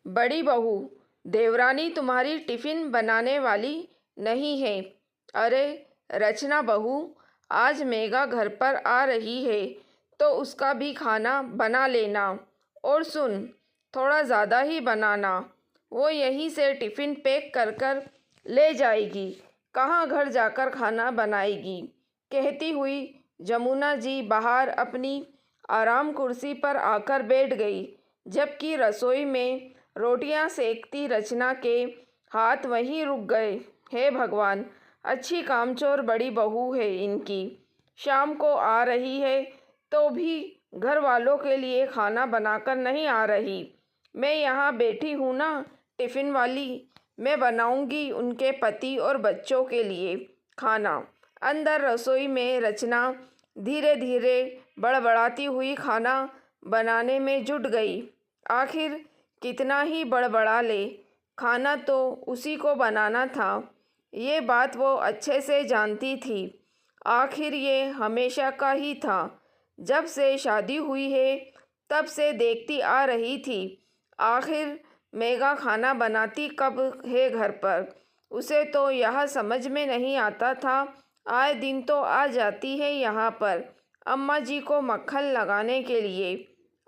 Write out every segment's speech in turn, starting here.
बड़ी बहू, देवरानी तुम्हारी टिफ़िन बनाने वाली नहीं है। अरे रचना बहू, आज मेघा घर पर आ रही है तो उसका भी खाना बना लेना। और सुन, थोड़ा ज़्यादा ही बनाना। वो यहीं से टिफ़िन पैक कर कर ले जाएगी, कहाँ घर जाकर खाना बनाएगी। कहती हुई जमुना जी बाहर अपनी आराम कुर्सी पर आकर बैठ गई, जबकि रसोई में रोटियां सेकती रचना के हाथ वहीं रुक गए। हे भगवान, अच्छी कामचोर बड़ी बहू है इनकी। शाम को आ रही है तो भी घर वालों के लिए खाना बनाकर नहीं आ रही। मैं यहाँ बैठी हूँ ना, टिफ़िन वाली, मैं बनाऊंगी उनके पति और बच्चों के लिए खाना। अंदर रसोई में रचना धीरे धीरे बड़बड़ाती हुई खाना बनाने में जुट गई। आखिर कितना ही बड़बड़ा ले, खाना तो उसी को बनाना था। ये बात वो अच्छे से जानती थी। आखिर ये हमेशा का ही था। जब से शादी हुई है तब से देखती आ रही थी। आखिर मेघा खाना बनाती कब है घर पर, उसे तो यह समझ में नहीं आता था। आए दिन तो आ जाती है यहाँ पर अम्मा जी को मक्खन लगाने के लिए।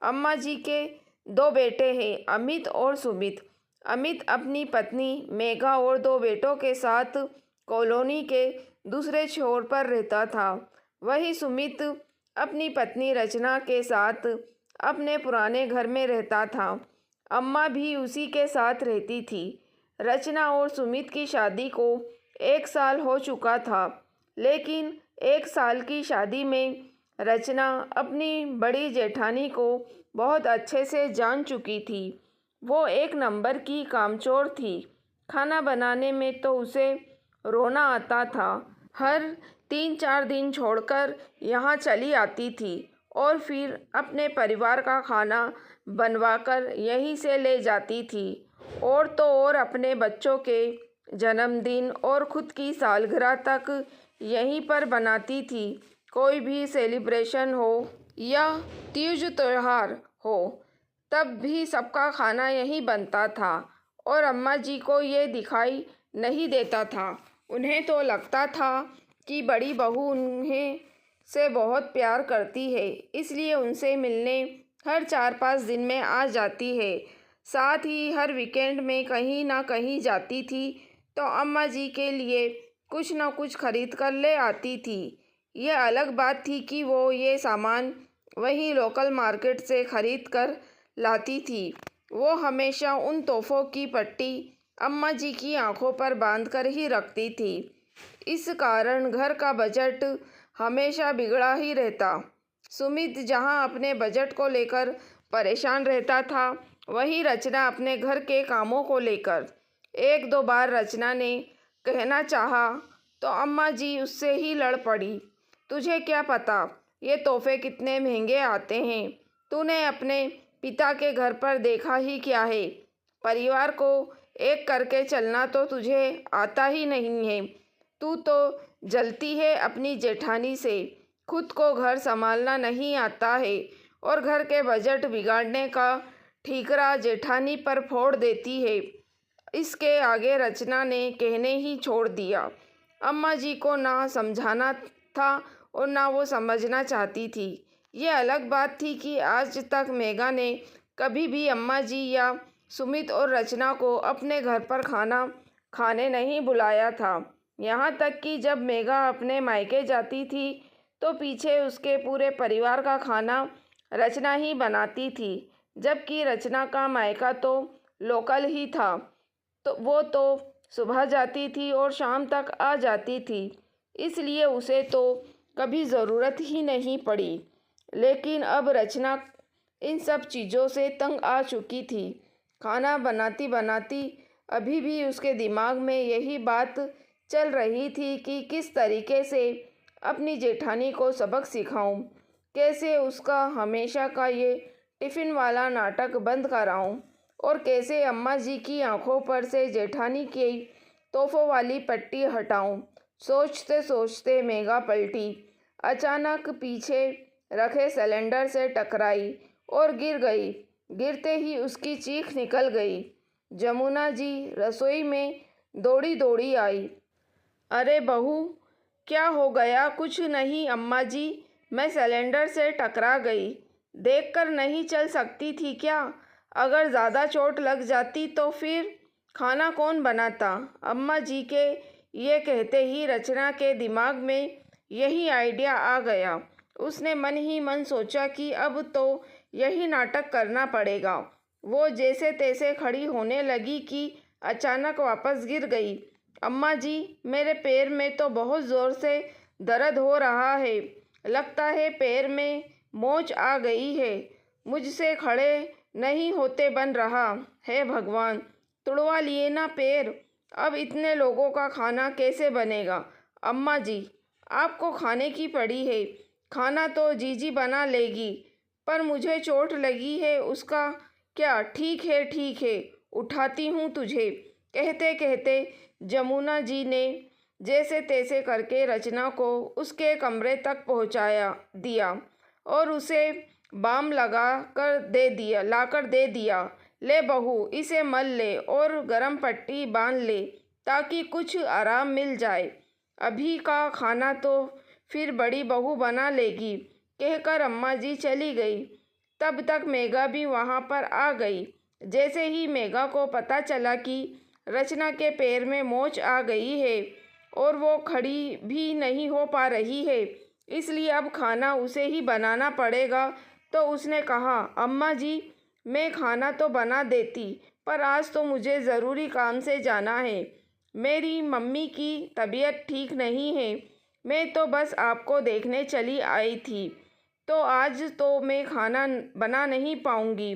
अम्मा जी के दो बेटे हैं, अमित और सुमित। अमित अपनी पत्नी मेघा और दो बेटों के साथ कॉलोनी के दूसरे छोर पर रहता था। वही सुमित अपनी पत्नी रचना के साथ अपने पुराने घर में रहता था। अम्मा भी उसी के साथ रहती थी। रचना और सुमित की शादी को 1 साल हो चुका था, लेकिन 1 साल की शादी में रचना अपनी बड़ी जेठानी को बहुत अच्छे से जान चुकी थी। वो एक नंबर की कामचोर थी। खाना बनाने में तो उसे रोना आता था। हर 3-4 दिन छोड़कर यहाँ चली आती थी और फिर अपने परिवार का खाना बनवाकर यहीं से ले जाती थी। और तो और अपने बच्चों के जन्मदिन और खुद की सालगिरह तक यहीं पर बनाती थी। कोई भी सेलिब्रेशन हो या तीज त्योहार हो, तब भी सबका खाना यहीं बनता था। और अम्मा जी को ये दिखाई नहीं देता था। उन्हें तो लगता था कि बड़ी बहू उन्हें से बहुत प्यार करती है, इसलिए उनसे मिलने हर 4-5 दिन में आ जाती है। साथ ही हर वीकेंड में कहीं ना कहीं जाती थी तो अम्मा जी के लिए कुछ न कुछ खरीद कर ले आती थी। ये अलग बात थी कि वो ये सामान वहीं लोकल मार्केट से खरीद कर लाती थी। वो हमेशा उन तोहफ़ों की पट्टी अम्मा जी की आंखों पर बांध कर ही रखती थी। इस कारण घर का बजट हमेशा बिगड़ा ही रहता। सुमित जहां अपने बजट को लेकर परेशान रहता था, वहीं रचना अपने घर के कामों को लेकर। 1-2 बार रचना ने कहना चाहा तो अम्मा जी उससे ही लड़ पड़ी। तुझे क्या पता ये तोहफे कितने महंगे आते हैं? तूने अपने पिता के घर पर देखा ही क्या है? परिवार को एक करके चलना तो तुझे आता ही नहीं है। तू तो जलती है अपनी जेठानी से। खुद को घर संभालना नहीं आता है और घर के बजट बिगाड़ने का ठीकरा जेठानी पर फोड़ देती है। इसके आगे रचना ने कहने ही छोड़ दिया। अम्मा जी को ना समझाना था और ना वो समझना चाहती थी। ये अलग बात थी कि आज तक मेघा ने कभी भी अम्मा जी या सुमित और रचना को अपने घर पर खाना खाने नहीं बुलाया था। यहाँ तक कि जब मेघा अपने मायके जाती थी तो पीछे उसके पूरे परिवार का खाना रचना ही बनाती थी, जबकि रचना का मायका तो लोकल ही था। तो वो तो सुबह जाती थी और शाम तक आ जाती थी, इसलिए उसे तो कभी ज़रूरत ही नहीं पड़ी। लेकिन अब रचना इन सब चीज़ों से तंग आ चुकी थी। खाना बनाती बनाती अभी भी उसके दिमाग में यही बात चल रही थी कि किस तरीके से अपनी जेठानी को सबक सिखाऊं, कैसे उसका हमेशा का ये टिफ़िन वाला नाटक बंद कराऊं और कैसे अम्मा जी की आंखों पर से जेठानी की तोहफ़ों वाली पट्टी हटाऊं। सोचते सोचते मेघा पलटी, अचानक पीछे रखे सिलेंडर से टकराई और गिर गई। गिरते ही उसकी चीख निकल गई। जमुना जी रसोई में दौड़ी दौड़ी आई। अरे बहू, क्या हो गया? कुछ नहीं अम्मा जी, मैं सिलेंडर से टकरा गई। देखकर नहीं चल सकती थी क्या? अगर ज़्यादा चोट लग जाती तो फिर खाना कौन बनाता? अम्मा जी के ये कहते ही रचना के दिमाग में यही आइडिया आ गया। उसने मन ही मन सोचा कि अब तो यही नाटक करना पड़ेगा। वो जैसे तैसे खड़ी होने लगी कि अचानक वापस गिर गई। अम्मा जी, मेरे पैर में तो बहुत ज़ोर से दर्द हो रहा है। लगता है पैर में मोच आ गई है। मुझसे खड़े नहीं होते बन रहा है। भगवान, तुड़वा लिए ना पैर। अब इतने लोगों का खाना कैसे बनेगा? अम्मा जी, आपको खाने की पड़ी है। खाना तो जीजी बना लेगी, पर मुझे चोट लगी है उसका क्या? ठीक है, उठाती हूँ तुझे। कहते कहते जमुना जी ने जैसे तैसे करके रचना को उसके कमरे तक पहुँचाया दिया और उसे बाम लाकर दे दिया। ले बहू, इसे मल ले और गरम पट्टी बांध ले ताकि कुछ आराम मिल जाए। अभी का खाना तो फिर बड़ी बहू बना लेगी, कहकर अम्मा जी चली गई। तब तक मेघा भी वहाँ पर आ गई। जैसे ही मेघा को पता चला कि रचना के पैर में मोच आ गई है और वो खड़ी भी नहीं हो पा रही है, इसलिए अब खाना उसे ही बनाना पड़ेगा, तो उसने कहा, अम्मा जी, मैं खाना तो बना देती, पर आज तो मुझे ज़रूरी काम से जाना है। मेरी मम्मी की तबीयत ठीक नहीं है। मैं तो बस आपको देखने चली आई थी, तो आज तो मैं खाना बना नहीं पाऊंगी।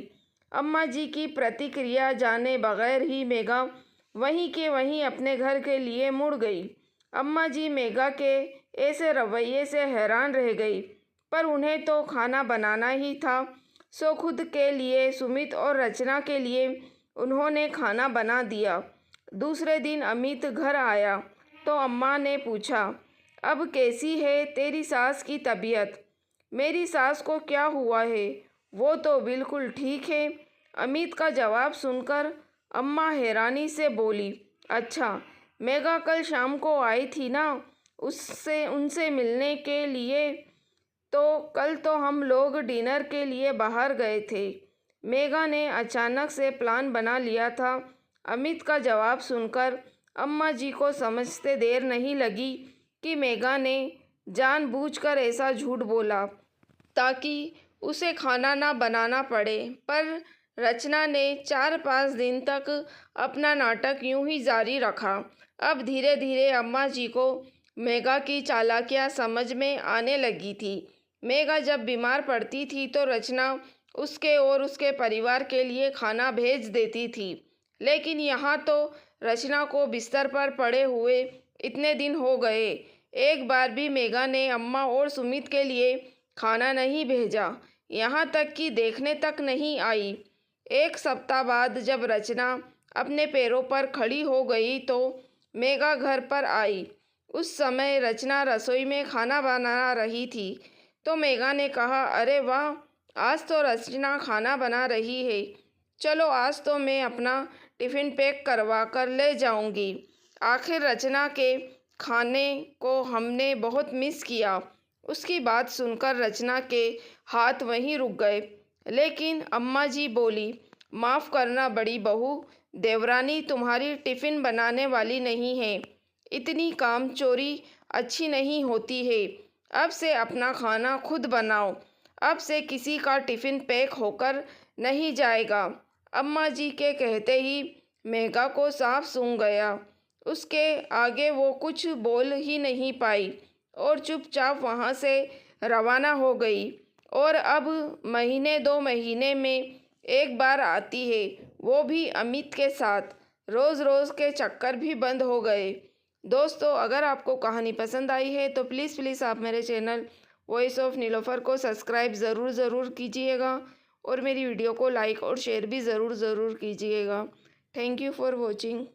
अम्मा जी की प्रतिक्रिया जाने बगैर ही मेघा वहीं के वहीं अपने घर के लिए मुड़ गई। अम्मा जी मेघा के ऐसे रवैये से हैरान रह गई, पर उन्हें तो खाना बनाना ही था, सो खुद के लिए, सुमित और रचना के लिए उन्होंने खाना बना दिया। दूसरे दिन अमित घर आया तो अम्मा ने पूछा, अब कैसी है तेरी सास की तबीयत? मेरी सास को क्या हुआ है? वो तो बिल्कुल ठीक है। अमित का जवाब सुनकर अम्मा हैरानी से बोली, अच्छा, मेघा कल शाम को आई थी ना उनसे मिलने के लिए? तो कल तो हम लोग डिनर के लिए बाहर गए थे। मेघा ने अचानक से प्लान बना लिया था। अमित का जवाब सुनकर अम्मा जी को समझते देर नहीं लगी कि मेघा ने जानबूझकर ऐसा झूठ बोला ताकि उसे खाना ना बनाना पड़े। पर रचना ने 4-5 दिन तक अपना नाटक यूं ही जारी रखा। अब धीरे धीरे अम्मा जी को मेघा की चालाकियां समझ में आने लगी थी। मेघा जब बीमार पड़ती थी तो रचना उसके और उसके परिवार के लिए खाना भेज देती थी, लेकिन यहाँ तो रचना को बिस्तर पर पड़े हुए इतने दिन हो गए, एक बार भी मेघा ने अम्मा और सुमित के लिए खाना नहीं भेजा, यहाँ तक कि देखने तक नहीं आई। एक सप्ताह बाद जब रचना अपने पैरों पर खड़ी हो गई तो मेघा घर पर आई। उस समय रचना रसोई में खाना बना रही थी, तो मेघा ने कहा, अरे वाह, आज तो रचना खाना बना रही है। चलो, आज तो मैं अपना टिफ़िन पैक करवा कर ले जाऊंगी। आखिर रचना के खाने को हमने बहुत मिस किया। उसकी बात सुनकर रचना के हाथ वहीं रुक गए, लेकिन अम्मा जी बोली, माफ़ करना बड़ी बहू, देवरानी तुम्हारी टिफ़िन बनाने वाली नहीं है। इतनी कामचोरी अच्छी नहीं होती है। अब से अपना खाना खुद बनाओ। अब से किसी का टिफ़िन पैक होकर नहीं जाएगा। अम्मा जी के कहते ही मेघा को साफ सूंघ गया। उसके आगे वो कुछ बोल ही नहीं पाई और चुपचाप वहाँ से रवाना हो गई। और अब महीने 2 महीने में एक बार आती है, वो भी अमित के साथ। रोज़ रोज़ के चक्कर भी बंद हो गए। दोस्तों, अगर आपको कहानी पसंद आई है तो प्लीज़ आप मेरे चैनल वॉइस ऑफ नीलोफर को सब्सक्राइब ज़रूर कीजिएगा और मेरी वीडियो को लाइक और शेयर भी ज़रूर कीजिएगा। Thank you for watching.